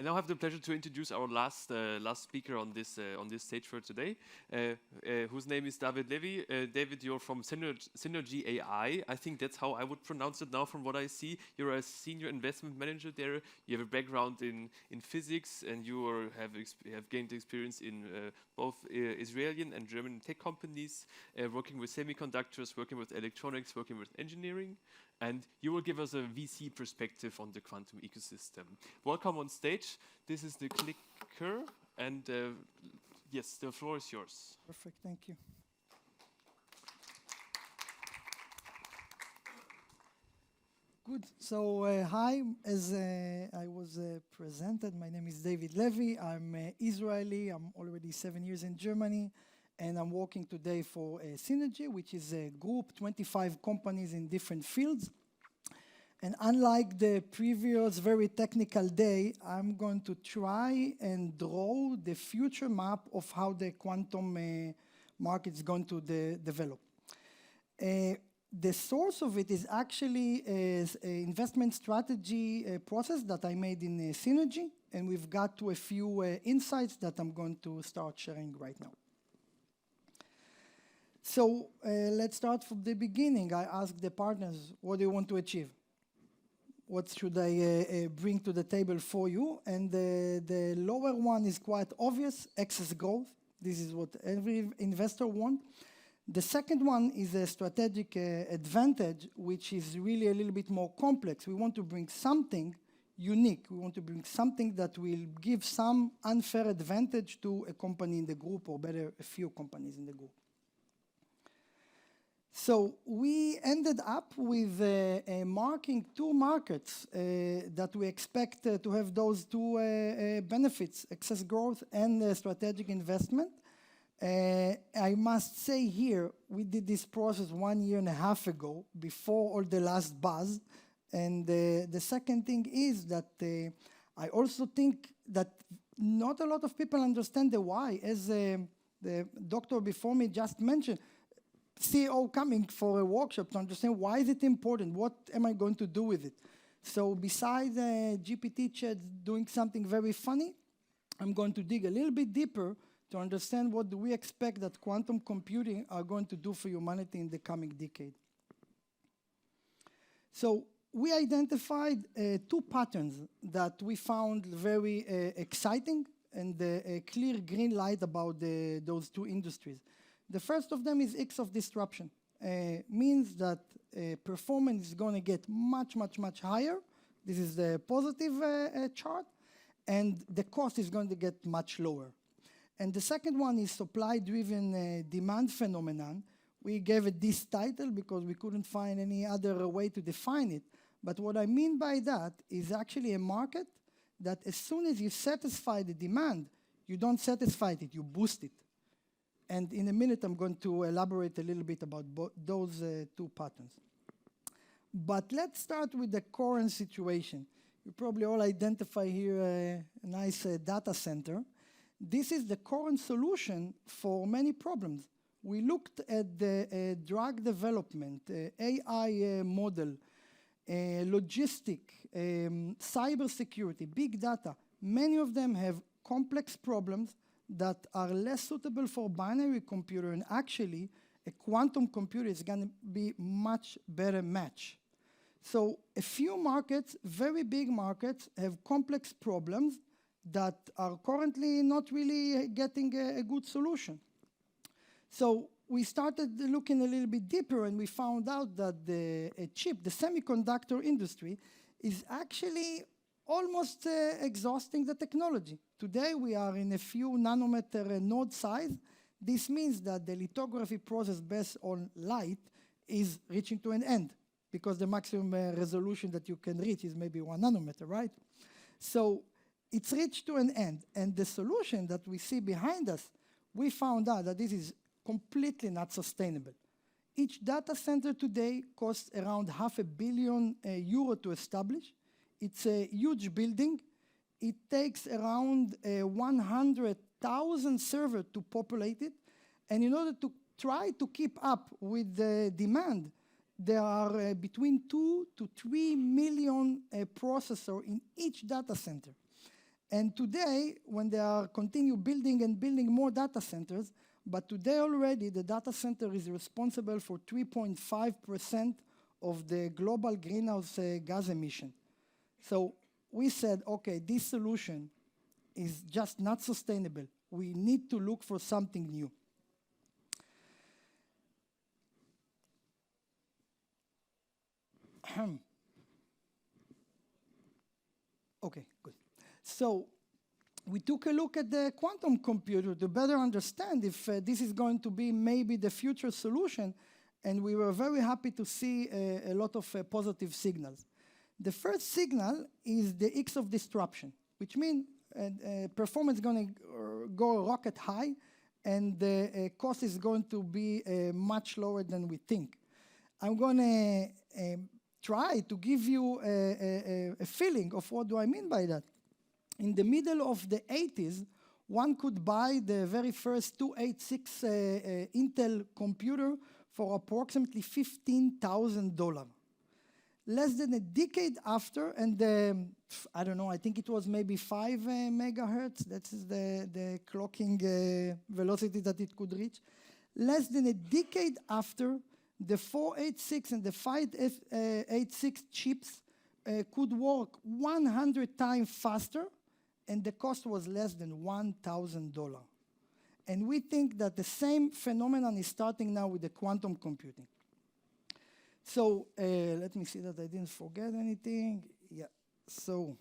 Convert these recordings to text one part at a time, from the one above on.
I now have the pleasure to introduce our last speaker on this stage for today, whose name is David Levy. David, you're from SYN-RG-Ai. I think that's how I would pronounce it now from what I see. You're a senior investment manager there. You have a background in physics, and you have gained experience in both Israeli and German tech companies, working with semiconductors, working with electronics, working with engineering. And you will give us a VC perspective on the quantum ecosystem. Welcome on stage. This is the clicker, and yes, the floor is yours. Perfect, thank you. Good, so hi, as I was presented, my name is David Levy. I'm Israeli, I'm already 7 years in Germany, and I'm working today for SYN-RG, which is a group, 25 companies in different fields. And unlike the previous very technical day, I'm going to try and draw the future map of how the quantum market is going to develop. The source of it is actually an investment strategy process that I made in SYN-RG, and we've got to a few insights that I'm going to start sharing right now. So let's start from the beginning. I asked the partners, what do you want to achieve? What should I bring to the table for you? And the lower one is quite obvious, excess growth. This is what every investor wants. The second one is a strategic advantage, which is really a little bit more complex. We want to bring something unique. We want to bring something that will give some unfair advantage to a company in the group, or better, a few companies in the group. So we ended up with marking two markets that we expect to have those two benefits, excess growth and strategic investment. I must say here, we did this process 1.5 years ago, before all the last buzz. And the second thing is that I also think that not a lot of people understand the why. As the doctor before me just mentioned, CEO coming for a workshop to understand why is it important, what am I going to do with it. So besides GPT chat doing something very funny, I'm going to dig a little bit deeper to understand what do we expect that quantum computing are going to do for humanity in the coming decade. So we identified two patterns that we found very exciting and a clear green light about those two industries. The first of them is X of disruption. Means that performance is going to get much, much, much higher. This is the positive chart. And the cost is going to get much lower. And the second one is supply-driven demand phenomenon. We gave it this title because we couldn't find any other way to define it. But what I mean by that is actually a market that as soon as you satisfy the demand, you don't satisfy it, you boost it. And in a minute, I'm going to elaborate a little bit about those two patterns. But let's start with the current situation. You probably all identify here a nice data center. This is the current solution for many problems. We looked at the drug development, AI model, logistic, cybersecurity, big data. Many of them have complex problems that are less suitable for binary computer, and actually a quantum computer is going to be much better match. So a few markets, very big markets, have complex problems that are currently not really getting a good solution. So we started looking a little bit deeper, and we found out that the chip, the semiconductor industry, is actually almost exhausting the technology. Today, we are in a few nanometer node size. This means that the lithography process based on light is reaching to an end, because the maximum resolution that you can reach is maybe 1 nanometer, right? So it's reached to an end. And the solution that we see behind us, we found out that this is completely not sustainable. Each data center today costs around €500 million to establish. It's a huge building. It takes around 100,000 servers to populate it. And in order to try to keep up with the demand, there are between 2 to 3 million processors in each data center. And today, when they are continue building and building more data centers, but today already the data center is responsible for 3.5% of the global greenhouse gas emission. So we said, okay, this solution is just not sustainable. We need to look for something new. Okay, good. So we took a look at the quantum computer to better understand if this is going to be maybe the future solution, and we were very happy to see a lot of positive signals. The first signal is the X of disruption, which means performance is going to go rocket high, and the cost is going to be much lower than we think. I'm going to try to give you a feeling of what do I mean by that. In the middle of the 80s, one could buy the very first 286 Intel computer for approximately $15,000. Less than a decade after, and I don't know, I think it was maybe 5 megahertz, that's the clocking velocity that it could reach. Less than a decade after, the 486 and the 586 chips could work 100 times faster, and the cost was less than $1,000. And we think that the same phenomenon is starting now with the quantum computing. So let me see that I didn't forget anything. Yeah, so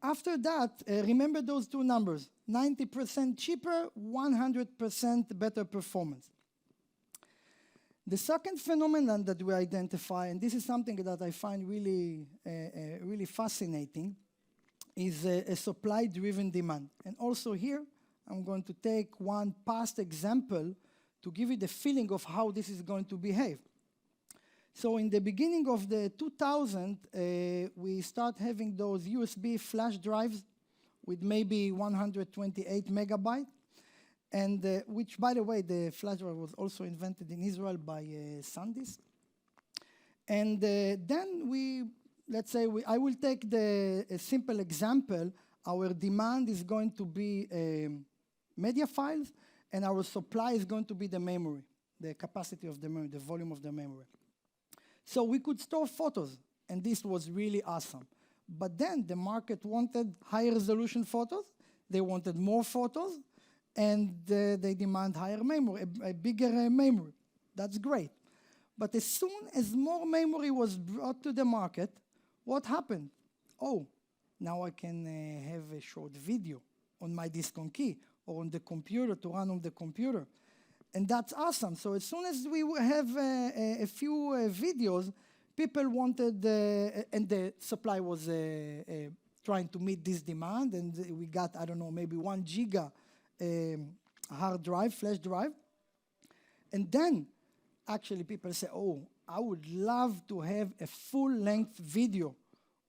after that, remember those two numbers, 90% cheaper, 100% better performance. The second phenomenon that we identify, and this is something that I find really, really fascinating, is a supply-driven demand. And also here, I'm going to take one past example to give you the feeling of how this is going to behave. So in the beginning of the 2000, we start having those USB flash drives with maybe 128 megabytes, and which, by the way, the flash drive was also invented in Israel by SanDisk. And then let's say, I will take a simple example. Our demand is going to be media files, and our supply is going to be the memory, the capacity of the memory, the volume of the memory. So we could store photos, and this was really awesome. But then the market wanted higher resolution photos, they wanted more photos, and they demand higher memory, a bigger memory. That's great. But as soon as more memory was brought to the market, what happened? Oh, now I can have a short video on my disk on key or on the computer to run on the computer. And that's awesome. So as soon as we have a few videos, people wanted, and the supply was trying to meet this demand, and we got, I don't know, maybe 1 giga hard drive, flash drive. And then actually people say, oh, I would love to have a full-length video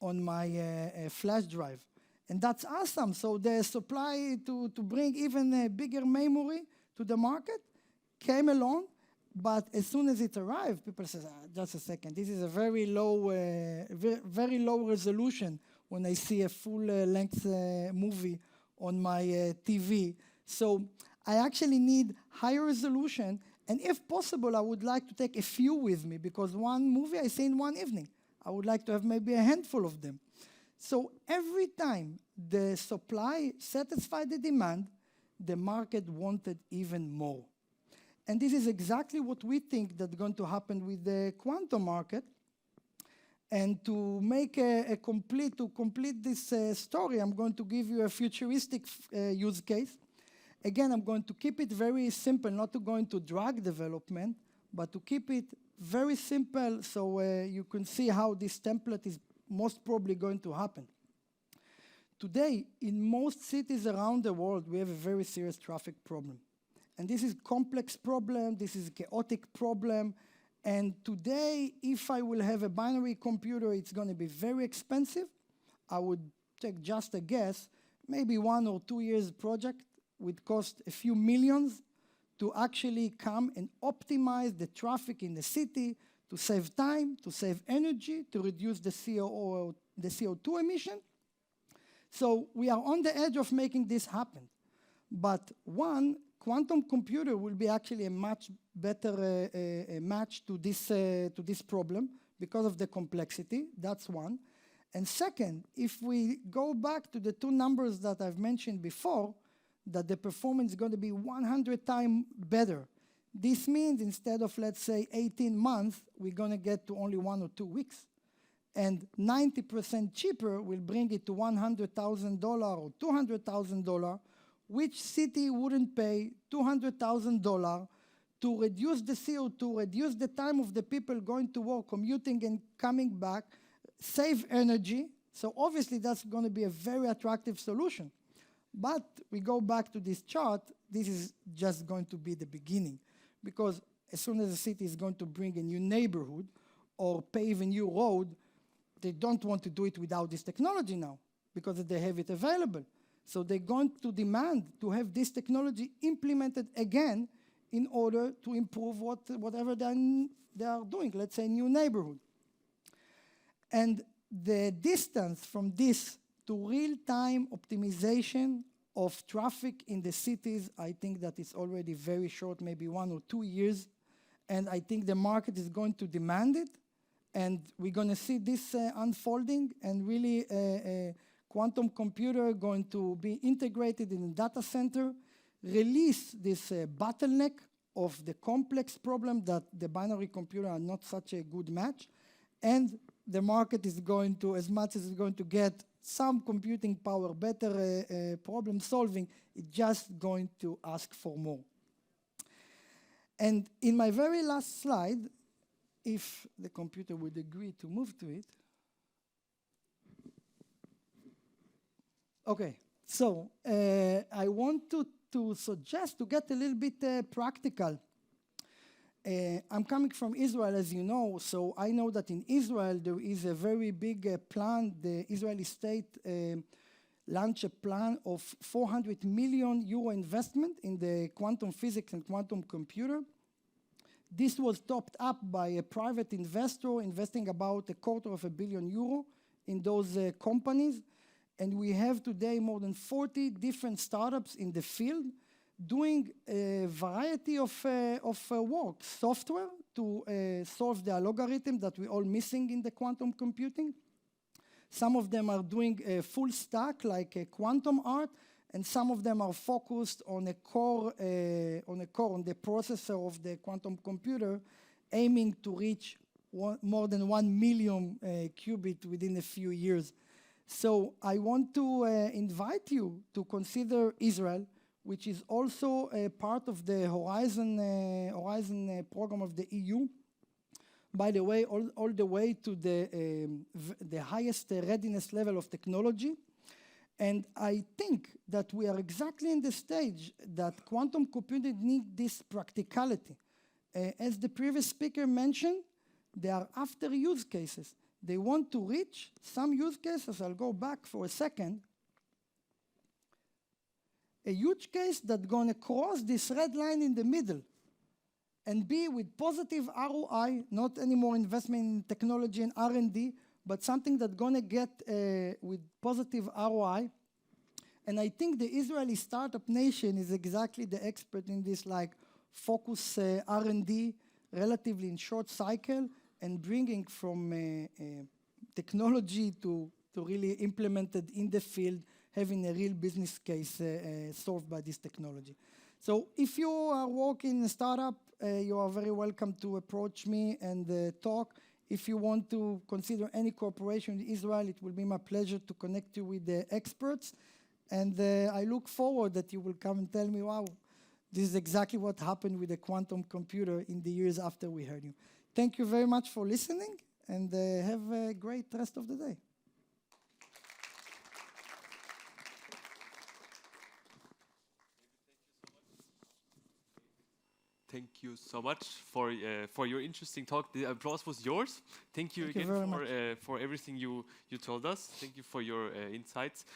on my flash drive. And that's awesome. So the supply to bring even a bigger memory to the market came along, but as soon as it arrived, people said, just a second, this is a very low resolution when I see a full-length movie on my TV. So I actually need higher resolution, and if possible, I would like to take a few with me, because one movie I see in one evening. I would like to have maybe a handful of them. So every time the supply satisfied the demand, the market wanted even more. And this is exactly what we think that's going to happen with the quantum market. And to make to complete this story, I'm going to give you a futuristic use case. Again, I'm going to keep it very simple, not to go into drug development, but to keep it very simple so you can see how this template is most probably going to happen. Today, in most cities around the world, we have a very serious traffic problem. And this is a complex problem, this is a chaotic problem, and today, if I will have a binary computer, it's going to be very expensive. I would take just a guess, maybe 1 or 2 years project would cost a few millions to actually come and optimize the traffic in the city, to save time, to save energy, to reduce the the CO2 emission. So we are on the edge of making this happen. But one, quantum computer will be actually a much better match to this problem because of the complexity. That's one. And second, if we go back to the two numbers that I've mentioned before, that the performance is going to be 100 times better. This means instead of, let's say, 18 months, we're going to get to only 1 or 2 weeks. And 90% cheaper will bring it to $100,000 or $200,000. Which city wouldn't pay $200,000 to reduce the CO2, reduce the time of the people going to work, commuting and coming back, save energy? So obviously that's going to be a very attractive solution. But we go back to this chart, this is just going to be the beginning. Because as soon as a city is going to bring a new neighborhood or pave a new road, they don't want to do it without this technology now because they have it available. So they're going to demand to have this technology implemented again in order to improve whatever they are doing, let's say new neighborhood. And the distance from this to real-time optimization of traffic in the cities, I think that it's already very short, maybe 1 or 2 years. And I think the market is going to demand it. And we're going to see this unfolding, and really quantum computer going to be integrated in a data center, release this bottleneck of the complex problem that the binary computer are not such a good match. And the market is going to, as much as it's going to get some computing power, better problem solving, it's just going to ask for more. And in my very last slide, if the computer would agree to move to it. Okay, so I want to suggest to get a little bit practical. I'm coming from Israel, as you know, so I know that in Israel there is a very big plan. The Israeli state launched a plan of 400 million euro investment in the quantum physics and quantum computer. This was topped up by a private investor investing about €250 million in those companies. And we have today more than 40 different startups in the field doing a variety of work, software to solve the algorithm that we're all missing in the quantum computing. Some of them are doing a full stack like quantum art, and some of them are focused on a core, on the processor of the quantum computer, aiming to reach more than 1 million qubit within a few years. So I want to invite you to consider Israel, which is also a part of the Horizon program of the EU. By the way, all the way to the highest readiness level of technology. And I think that we are exactly in the stage that quantum computing needs this practicality. As the previous speaker mentioned, there are after use cases. They want to reach some use cases. I'll go back for a second. A huge case that's going to cross this red line in the middle and be with positive ROI, not any more investment in technology and R&D, but something that's going to get with positive ROI. And I think the Israeli startup nation is exactly the expert in this, like focus R&D relatively in short cycle and bringing from technology to really implemented in the field, having a real business case solved by this technology. So if you are working in a startup, you are very welcome to approach me and talk. If you want to consider any cooperation with Israel, it will be my pleasure to connect you with the experts. And I look forward that you will come and tell me, wow, this is exactly what happened with the quantum computer in the years after we heard you. Thank you very much for listening, and have a great rest of the day. Thank you so much for your interesting talk. The applause was yours. Thank you Thank you again very much. for everything you told us. Thank you for your insights.